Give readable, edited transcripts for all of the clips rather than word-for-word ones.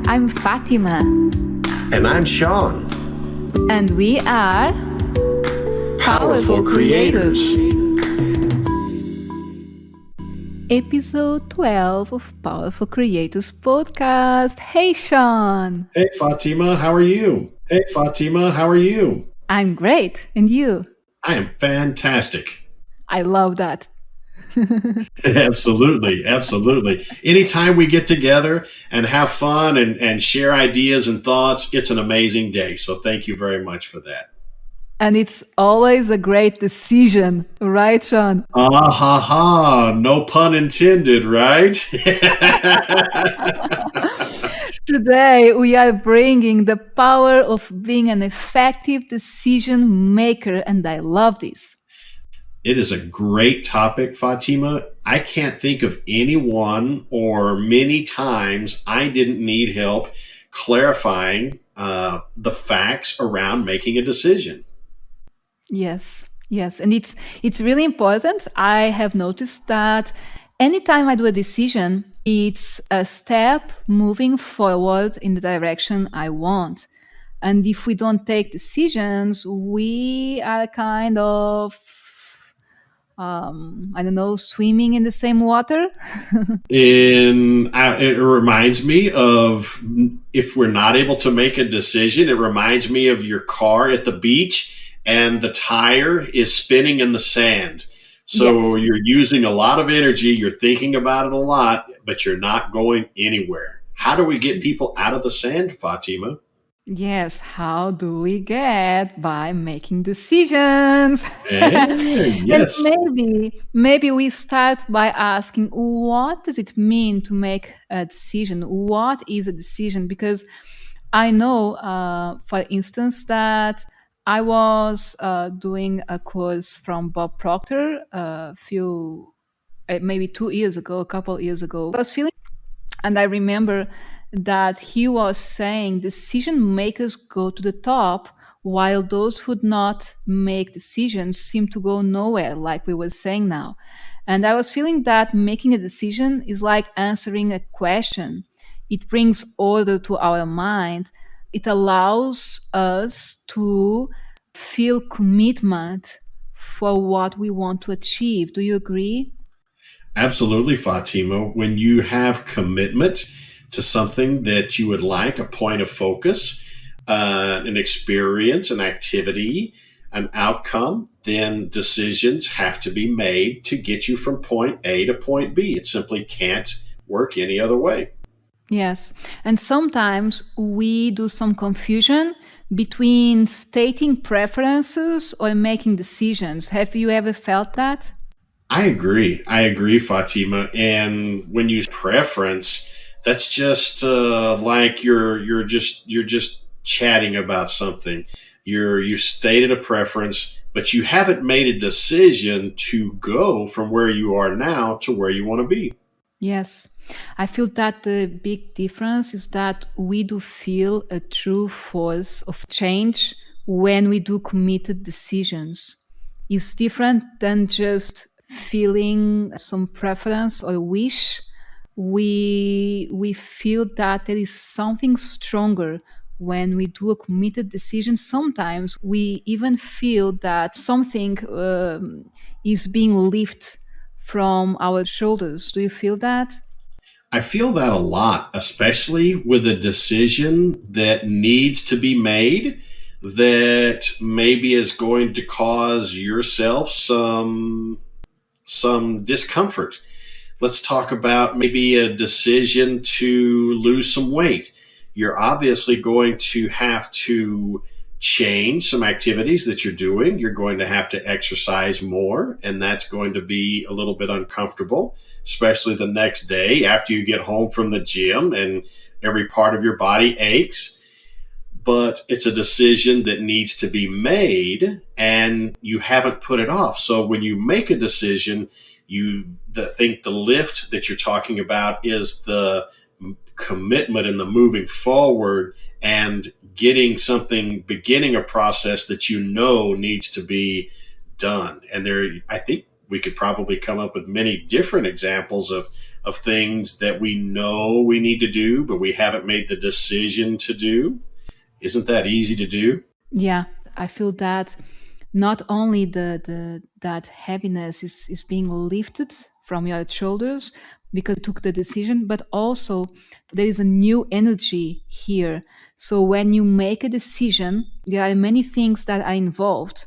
I'm Fatima. And I'm Sean. And we are Powerful Creators. Episode 12 of Powerful Creators podcast. Hey, Sean. Hey, Fatima, how are you? I'm great. And you? I am fantastic. I love that. Absolutely. Anytime we get together and have fun and share ideas and thoughts, it's an amazing day. So thank you very much for that. And it's always a great decision, right, Sean? Ah ha ha, no pun intended, right? Today, we are bringing the power of being an effective decision maker, and I love this. It is a great topic, Fatima. I can't think of anyone or many times I didn't need help clarifying the facts around making a decision. Yes, and it's really important. I have noticed that anytime I do a decision, it's a step moving forward in the direction I want. And if we don't take decisions, we are kind of I don't know, swimming in the same water. It reminds me of, if we're not able to make a decision, it reminds me of your car at the beach and the tire is spinning in the sand. So Yes. you're using a lot of energy, you're thinking about it a lot, but you're not going anywhere. How do we get people out of the sand, Fatima? Yes, how do we get? By making decisions. And Yes. maybe we start by asking, what does it mean to make a decision? What is a decision? Because I know, for instance, that I was doing a course from Bob Proctor maybe 2 years ago, a couple years ago. I was feeling, and I remember that he was saying decision makers go to the top while those who do not make decisions seem to go nowhere, like we were saying now. And I was feeling that making a decision is like answering a question. It brings order to our mind. It allows us to feel commitment for what we want to achieve. Do you agree? Absolutely, Fatima. When you have commitment to something that you would like, a point of focus, an experience, an activity, an outcome, then decisions have to be made to get you from point A to point B. It simply can't work any other way. Yes. And sometimes we do some confusion between stating preferences or making decisions. Have you ever felt that? I agree, Fatima. And when you preference, that's just like you're just chatting about something. You stated a preference, but you haven't made a decision to go from where you are now to where you want to be. Yes. I feel that the big difference is that we do feel a true force of change when we do committed decisions. It's different than just feeling some preference or wish. We feel that there is something stronger when we do a committed decision. Sometimes we even feel that something is being lifted from our shoulders. Do you feel that? I feel that a lot, especially with a decision that needs to be made that maybe is going to cause yourself some discomfort. Let's talk about maybe a decision to lose some weight. You're obviously going to have to change some activities that you're doing. You're going to have to exercise more, and that's going to be a little bit uncomfortable, especially the next day after you get home from the gym and every part of your body aches. But it's a decision that needs to be made and you haven't put it off. So when you make a decision, think the lift that you're talking about is the commitment and the moving forward and beginning a process that you know needs to be done. And I think we could probably come up with many different examples of things that we know we need to do, but we haven't made the decision to do. Isn't that easy to do? Yeah, I feel that not only the that heaviness is being lifted from your shoulders because you took the decision, but also there is a new energy here. So when you make a decision, there are many things that are involved.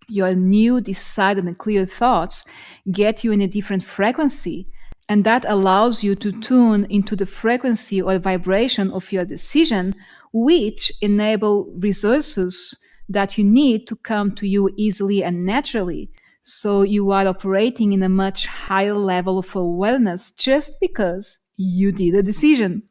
Your new, decided, and clear thoughts get you in a different frequency. And that allows you to tune into the frequency or vibration of your decision, which enable resources that you need to come to you easily and naturally. So you are operating in a much higher level of awareness just because you did a decision.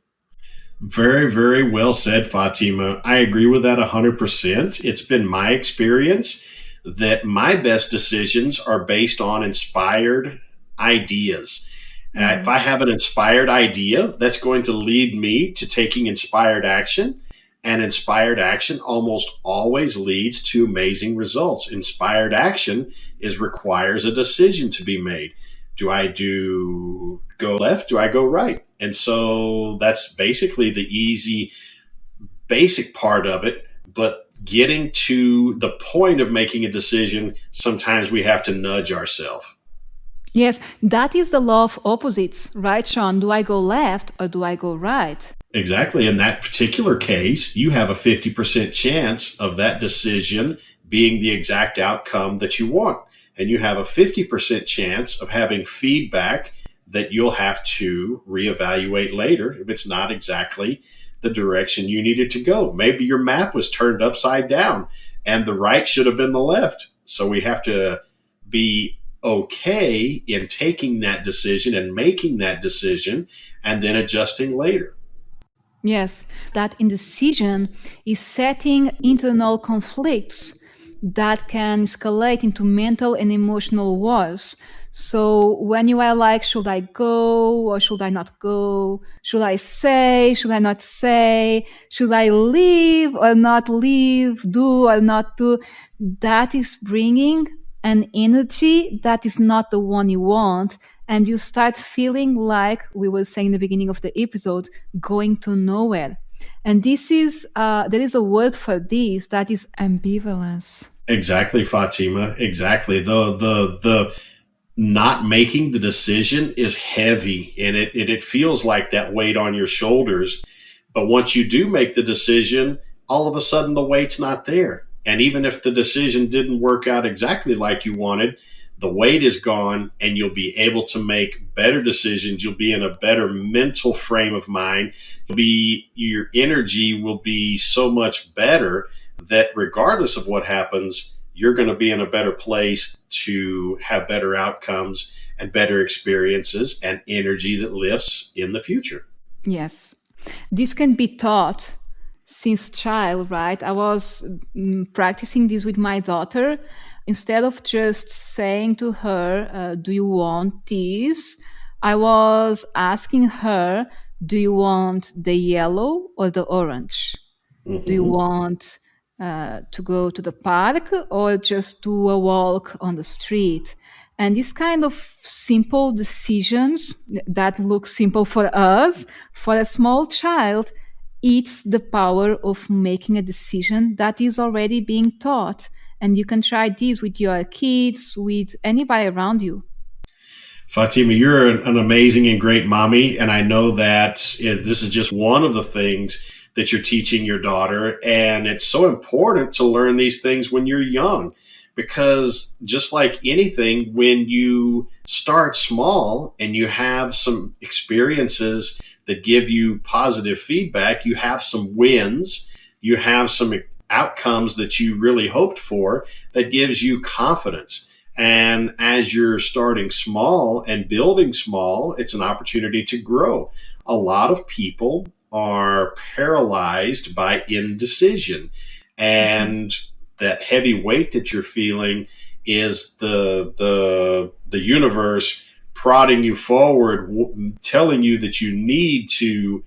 Very, very well said, Fatima. I agree with that 100%. It's been my experience that my best decisions are based on inspired ideas. If Mhm. I have an inspired idea, that's going to lead me to taking inspired action. And inspired action almost always leads to amazing results. Inspired action requires a decision to be made. Do I do go left? Do I go right? And so that's basically the easy, basic part of it. But getting to the point of making a decision, sometimes we have to nudge ourselves. Yes, that is the law of opposites, right, Sean? Do I go left or do I go right? Exactly. In that particular case, you have a 50% chance of that decision being the exact outcome that you want. And you have a 50% chance of having feedback that you'll have to reevaluate later if it's not exactly the direction you needed to go. Maybe your map was turned upside down and the right should have been the left. So we have to be okay in taking that decision and making that decision and then adjusting later. Yes, that indecision is setting internal conflicts that can escalate into mental and emotional wars. So when you are like, should I go or should I not go? Should I say? Should I not say? Should I leave or not leave? Do or not do? That is bringing an energy that is not the one you want. And you start feeling like we were saying in the beginning of the episode, going to nowhere. And this is, there is a word for this that is ambivalence. Exactly, Fatima. Exactly. The not making the decision is heavy, and it feels like that weight on your shoulders. But once you do make the decision, all of a sudden the weight's not there. And even if the decision didn't work out exactly like you wanted, the weight is gone and you'll be able to make better decisions. You'll be in a better mental frame of mind. Your energy will be so much better that regardless of what happens, you're going to be in a better place to have better outcomes and better experiences and energy that lifts in the future. Yes. This can be taught since child, right? I was practicing this with my daughter. Instead of just saying to her, do you want this? I was asking her, do you want the yellow or the orange? Do you Mm-hmm. want to go to the park or just do a walk on the street? And these kind of simple decisions that look simple for us, for a small child, it's the power of making a decision that is already being taught. And you can try this with your kids, with anybody around you. Fatima, you're an amazing and great mommy, and I know that this is just one of the things that you're teaching your daughter, and it's so important to learn these things when you're young, because just like anything, when you start small and you have some experiences that give you positive feedback, you have some wins, you have some outcomes that you really hoped for that gives you confidence. And as you're starting small and building small, it's an opportunity to grow. A lot of people are paralyzed by indecision. Mhm. And that heavy weight that you're feeling is the universe prodding you forward, telling you that you need to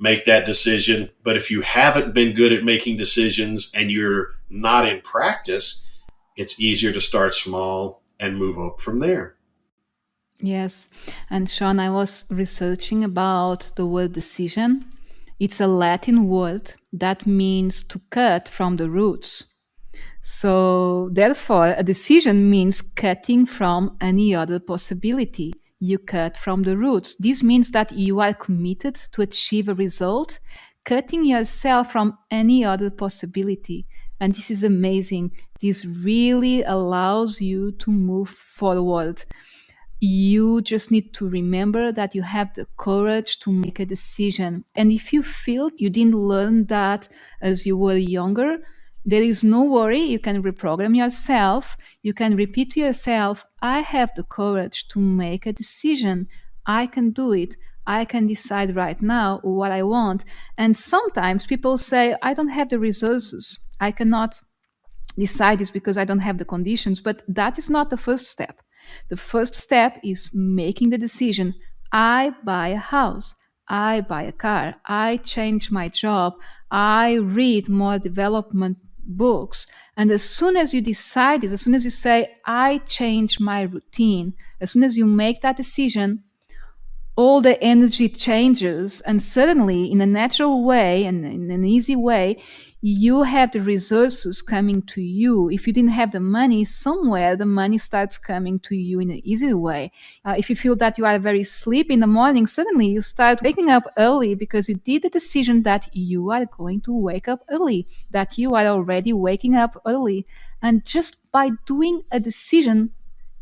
make that decision. But if you haven't been good at making decisions and you're not in practice, it's easier to start small and move up from there. Yes. And Sean, I was researching about the word decision. It's a Latin word that means to cut from the roots. So, therefore, a decision means cutting from any other possibility. You cut from the roots. This means that you are committed to achieve a result, cutting yourself from any other possibility. And this is amazing. This really allows you to move forward. You just need to remember that you have the courage to make a decision. And if you feel you didn't learn that as you were younger, there is no worry. You can reprogram yourself. You can repeat to yourself, I have the courage to make a decision. I can do it. I can decide right now what I want. And sometimes people say, I don't have the resources. I cannot decide this because I don't have the conditions. But that is not the first step. The first step is making the decision. I buy a house. I buy a car. I change my job. I read more development books. And as soon as you decide it, as soon as you say, I change my routine, as soon as you make that decision, all the energy changes, and suddenly in a natural way and in an easy way you have the resources coming to you. If you didn't have the money somewhere, the money starts coming to you in an easy way. If you feel that you are very sleepy in the morning, suddenly you start waking up early because you did the decision that you are going to wake up early, that you are already waking up early. And just by doing a decision,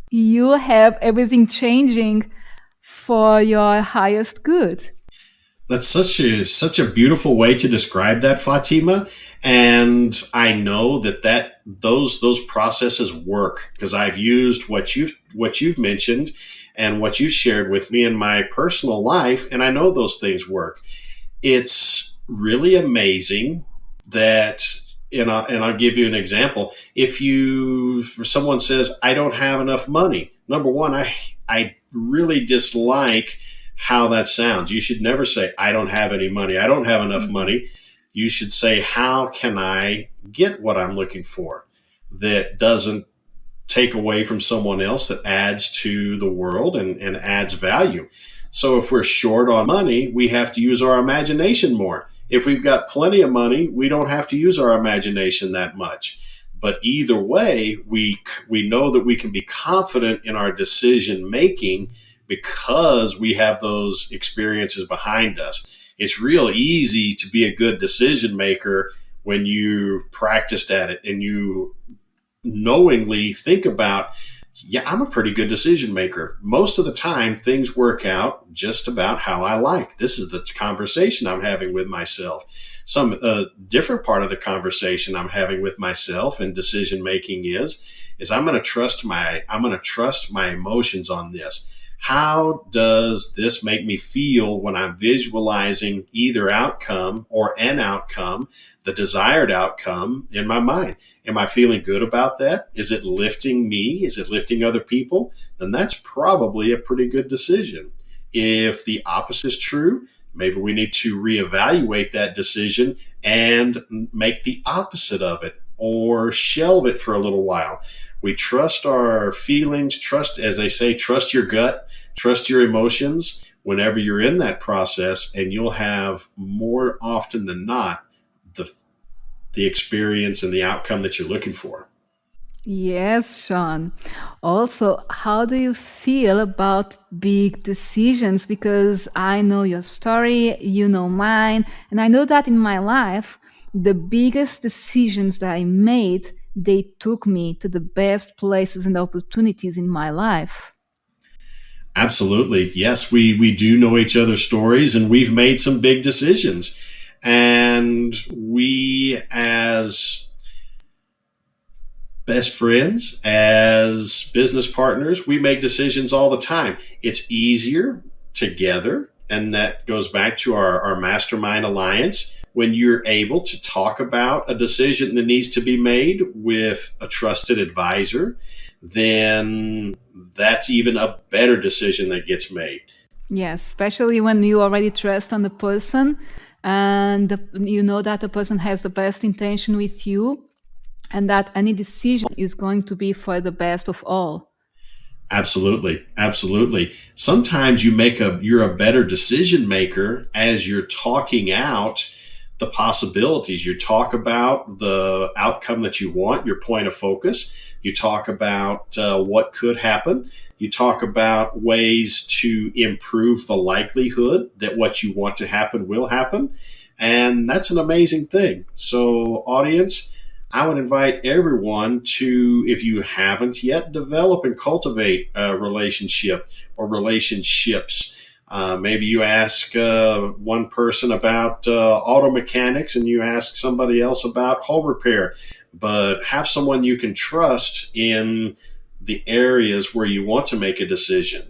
you have everything changing for your highest good. That's such a beautiful way to describe that, Fatima. And I know that those processes work because I've used what you've mentioned and what you shared with me in my personal life, and I know those things work. It's really amazing that, and I'll give you an example. If someone says, I don't have enough money, number one, I really dislike how that sounds. You should never say, I don't have any money. I don't have enough money. You should say, how can I get what I'm looking for that doesn't take away from someone else, that adds to the world and adds value? So if we're short on money, we have to use our imagination more. If we've got plenty of money, we don't have to use our imagination that much. But either way, we know that we can be confident in our decision making because we have those experiences behind us. It's real easy to be a good decision maker when you practiced at it and you knowingly think about, yeah, I'm a pretty good decision maker. Most of the time, things work out just about how I like. This is the conversation I'm having with myself. Some different part of the conversation I'm having with myself and decision making is I'm going to trust my emotions on this. How does this make me feel when I'm visualizing either outcome or an outcome, the desired outcome in my mind? Am I feeling good about that? Is it lifting me? Is it lifting other people? Then that's probably a pretty good decision. If the opposite is true, maybe we need to reevaluate that decision and make the opposite of it or shelve it for a little while. We trust our feelings, trust, as they say, trust your gut, trust your emotions whenever you're in that process, and you'll have more often than not the, the experience and the outcome that you're looking for. Yes, Sean. Also, how do you feel about big decisions? Because I know your story, you know mine, and I know that in my life, the biggest decisions that I made, they took me to the best places and opportunities in my life. Absolutely. Yes, we do know each other's stories and we've made some big decisions. And we, as best friends, as business partners, we make decisions all the time. It's easier together. And that goes back to our mastermind alliance. When you're able to talk about a decision that needs to be made with a trusted advisor, then that's even a better decision that gets made. Yes, especially when you already trust on the person and you know that the person has the best intention with you and that any decision is going to be for the best of all. Absolutely. Absolutely. Sometimes you're a better decision maker as you're talking out the possibilities. You talk about the outcome that you want, your point of focus. You talk about what could happen. You talk about ways to improve the likelihood that what you want to happen will happen. And that's an amazing thing. So, audience, I would invite everyone to, if you haven't yet, develop and cultivate a relationship or relationships. Maybe you ask one person about auto mechanics and you ask somebody else about home repair, but have someone you can trust in the areas where you want to make a decision.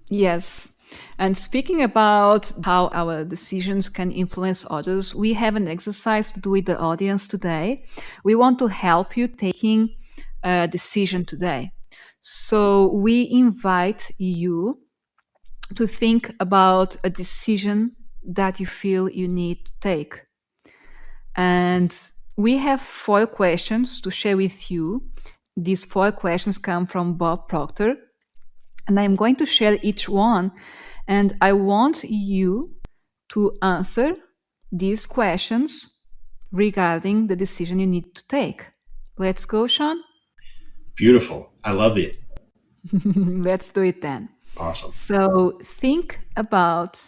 Yes. And speaking about how our decisions can influence others, we have an exercise to do with the audience today. We want to help you taking a decision today. So we invite you to think about a decision that you feel you need to take. And we have 4 questions to share with you. These 4 questions come from Bob Proctor, and I'm going to share each one. And I want you to answer these questions regarding the decision you need to take. Let's go, Sean. Beautiful. I love it. Let's do it then. Awesome. So think about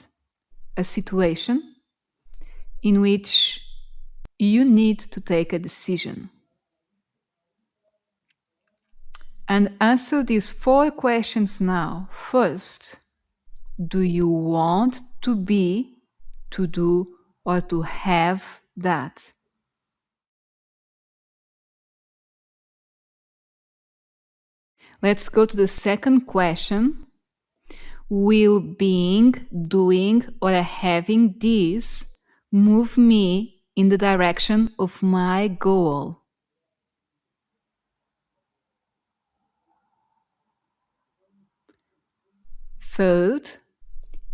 a situation in which you need to take a decision. And answer these 4 questions now. First, do you want to be, to do, or to have that? Let's go to the second question. Will being, doing, or having this move me in the direction of my goal? Third,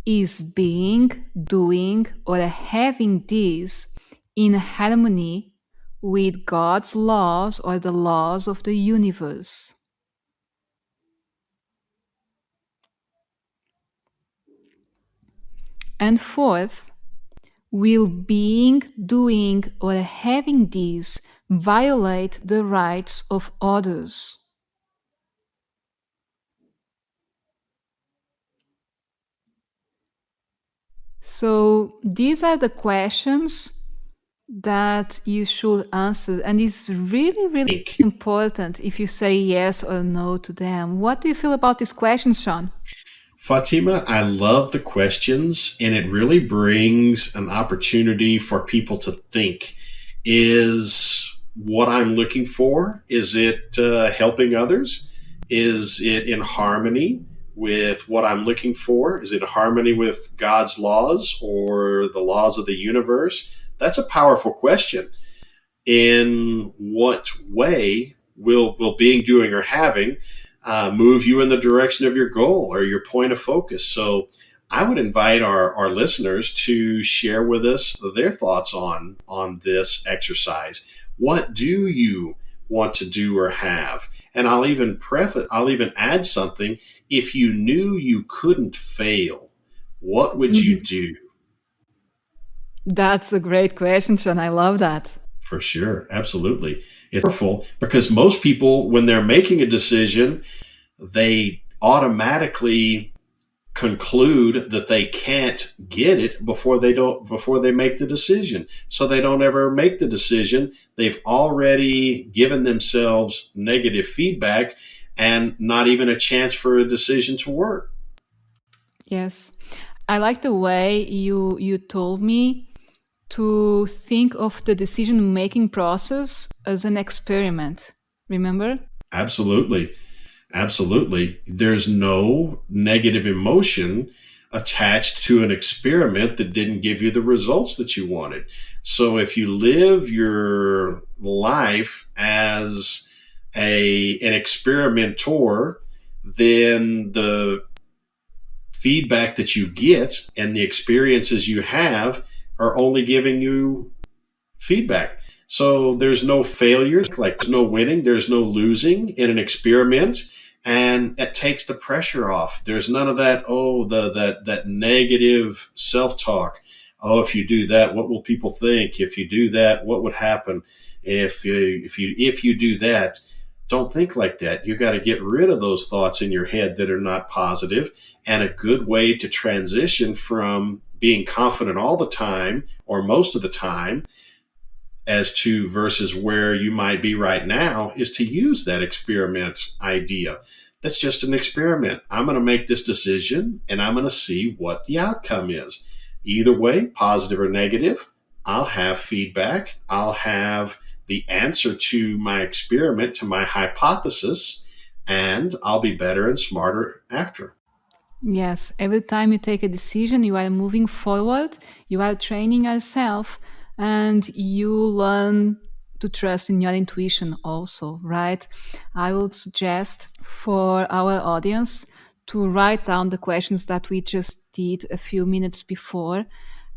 is being, doing, or having this in harmony with God's laws or the laws of the universe? And fourth, will being, doing, or having this violate the rights of others? So these are the questions that you should answer, and it's really, really important if you say yes or no to them. What do you feel about these questions, Sean? Fatima, I love the questions, and it really brings an opportunity for people to think. Is what I'm looking for, is it helping others? Is it in harmony with what I'm looking for? Is it in harmony with God's laws or the laws of the universe? That's a powerful question. In what way will being, doing, or having move you in the direction of your goal or your point of focus? So I would invite our listeners to share with us their thoughts on this exercise. What do you want to do or have? And I'll even add something. If you knew you couldn't fail, what would you do? That's a great question, Sean. I love that. For sure. Absolutely. It's powerful because most people, when they're making a decision, they automatically conclude that they can't get it before they make the decision. So they don't ever make the decision. They've already given themselves negative feedback and not even a chance for a decision to work. Yes. I like the way you told me to think of the decision making process as an experiment. Remember? Absolutely. Absolutely. There's no negative emotion attached to an experiment that didn't give you the results that you wanted. So if you live your life as an experimenter, then the feedback that you get and the experiences you have are only giving you feedback. So there's no failure, like there's no winning, there's no losing in an experiment. and it takes the pressure off. There's none of that, oh, that negative self-talk. Oh, if you do that, what will people think? If you do that, what would happen? If you do that, don't think like that. You got to get rid of those thoughts in your head that are not positive. And a good way to transition from being confident all the time or most of the time as to versus where you might be right now is to use that experiment idea. That's just an experiment. I'm going to make this decision and I'm going to see what the outcome is. Either way, positive or negative, I'll have feedback. I'll have the answer to my experiment, to my hypothesis, and I'll be better and smarter after. Yes, every time you take a decision, you are moving forward, you are training yourself, and you learn to trust in your intuition also, right? I would suggest for our audience to write down the questions that we just did a few minutes before.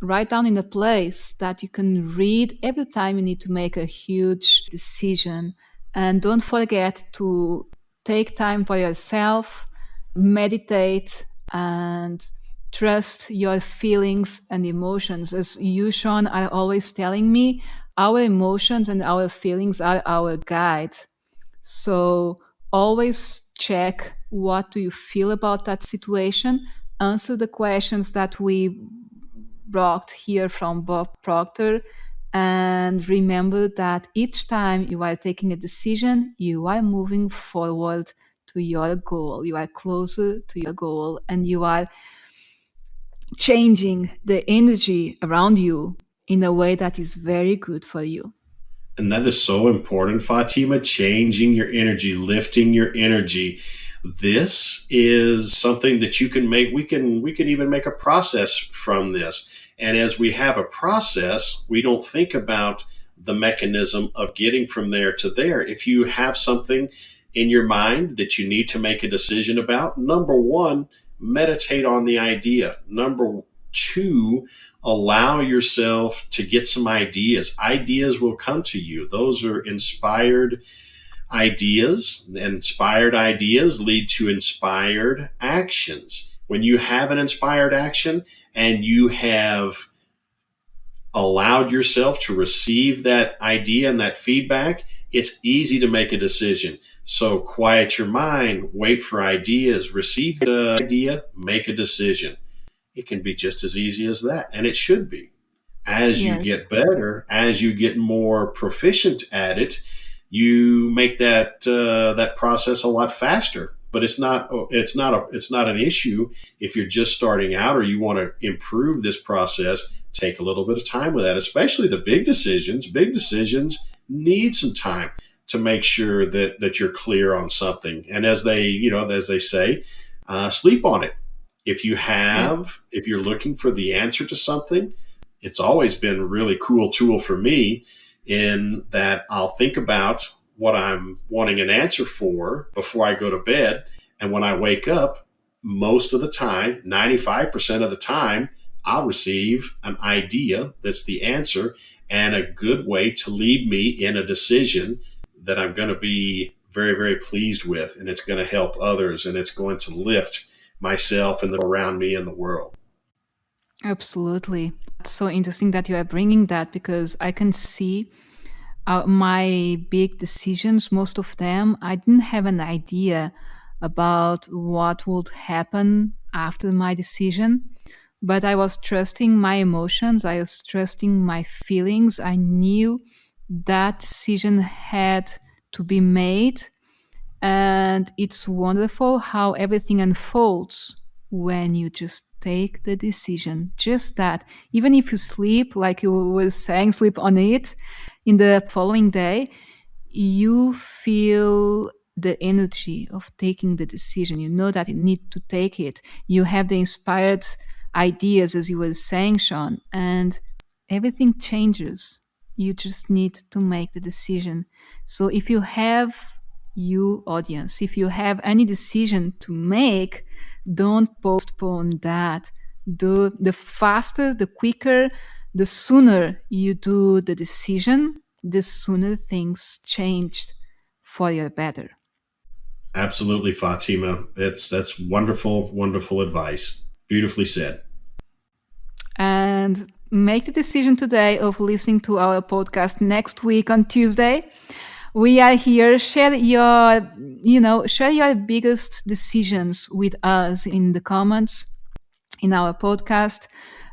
Write down in a place that you can read every time you need to make a huge decision. And don't forget to take time for yourself, meditate, and trust your feelings and emotions. As you, Sean, are always telling me, our emotions and our feelings are our guide. So always check what do you feel about that situation. Answer the questions that we brought here from Bob Proctor. And remember that each time you are taking a decision, you are moving forward to your goal. You are closer to your goal and you are changing the energy around you in a way that is very good for you. And that is so important, Fatima, changing your energy, lifting your energy. This is something that you can make. We can even make a process from this. And as we have a process, we don't think about the mechanism of getting from there to there. If you have something in your mind that you need to make a decision about, number one, meditate on the idea. Number two, allow yourself to get some ideas. Ideas will come to you. Those are inspired ideas. Inspired ideas lead to inspired actions. When you have an inspired action and you have allowed yourself to receive that idea and that feedback, it's easy to make a decision. So quiet your mind, wait for ideas, receive the idea, make a decision. It can be just as easy as that, and it should be. As you Yes. get better, as you get more proficient at it, you make that process a lot faster. But it's not an issue if you're just starting out or you want to improve this process. Take a little bit of time with that, especially the big decisions. Big decisions need some time to make sure that you're clear on something. And as they say, sleep on it. Yeah. If you're looking for the answer to something, it's always been a really cool tool for me in that I'll think about what I'm wanting an answer for before I go to bed. And when I wake up, most of the time, 95% of the time, I'll receive an idea that's the answer and a good way to lead me in a decision that I'm going to be very, very pleased with. And it's going to help others and it's going to lift myself and the around me in the world. Absolutely. It's so interesting that you are bringing that because I can see my big decisions, most of them, I didn't have an idea about what would happen after my decision, but I was trusting my emotions, I was trusting my feelings. I knew that decision had to be made, and it's wonderful how everything unfolds when you just take the decision. Just that. Even if you sleep, like you were saying, sleep on it, in the following day, you feel the energy of taking the decision. You know that you need to take it. You have the inspired ideas, as you were saying, Sean, and everything changes. You just need to make the decision. So if you have, you audience, if you have any decision to make, don't postpone that. The faster, the quicker, the sooner you do the decision, the sooner things changed for your better. Absolutely, Fatima. That's wonderful, wonderful advice. Beautifully said. And make the decision today of listening to our podcast next week on Tuesday. We are here. Share your biggest decisions with us in the comments in our podcast.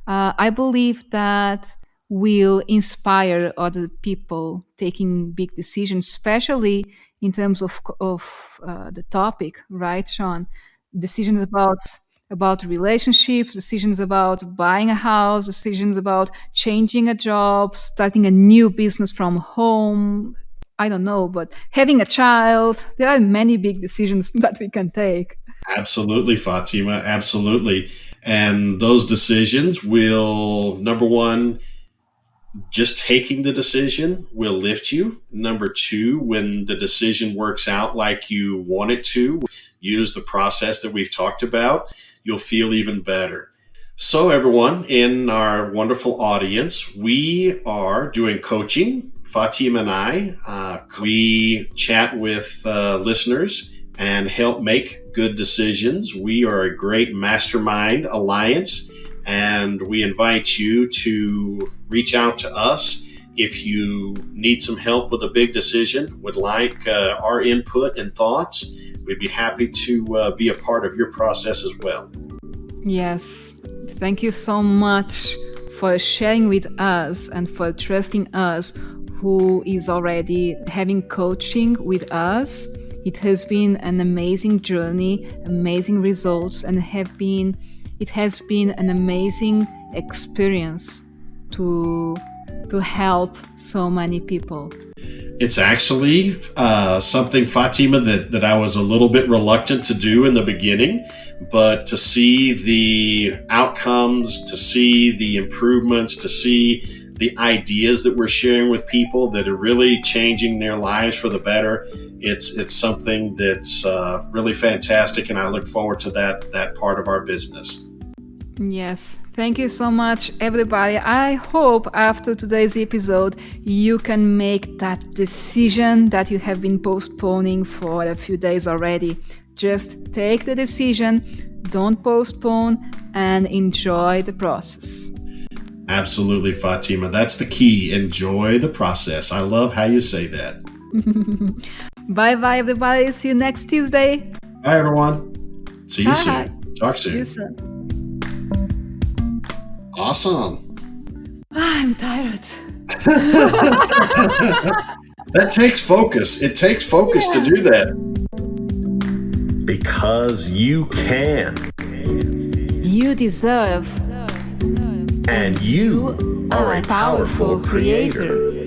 I believe that will inspire other people taking big decisions, especially in terms of the topic, right, Sean? Decisions about relationships, decisions about buying a house, decisions about changing a job, starting a new business from home. I don't know, but having a child. There are many big decisions that we can take. Absolutely, Fatima. Absolutely. And those decisions will, number one, just taking the decision will lift you. Number two, when the decision works out like you want it to, use the process that we've talked about, you'll feel even better. So, everyone in our wonderful audience, we are doing coaching. Fatima and we chat with listeners and help make good decisions. We are a great mastermind alliance, and we invite you to reach out to us if you need some help with a big decision, would like our input and thoughts. We'd be happy to be a part of your process as well. Yes. Thank you so much for sharing with us and for trusting us, who is already having coaching with us. It has been an amazing journey, amazing results, and it has been an amazing experience to help so many people. It's actually something, Fatima, that I was a little bit reluctant to do in the beginning, but to see the outcomes, to see the improvements, to see the ideas that we're sharing with people that are really changing their lives for the better, it's something that's really fantastic, and I look forward to that part of our business. Yes, thank you so much, everybody. I hope after today's episode you can make that decision that you have been postponing for a few days already. Just take the decision, don't postpone, and enjoy the process. Absolutely, Fatima. That's the key. Enjoy the process. I love how you say that. Bye-bye, everybody. See you next Tuesday. Bye, everyone. See you soon. Talk soon. See you soon. Awesome. I'm tired. That takes focus. It takes focus to do that. Because you can. You deserve. And you are a powerful creator.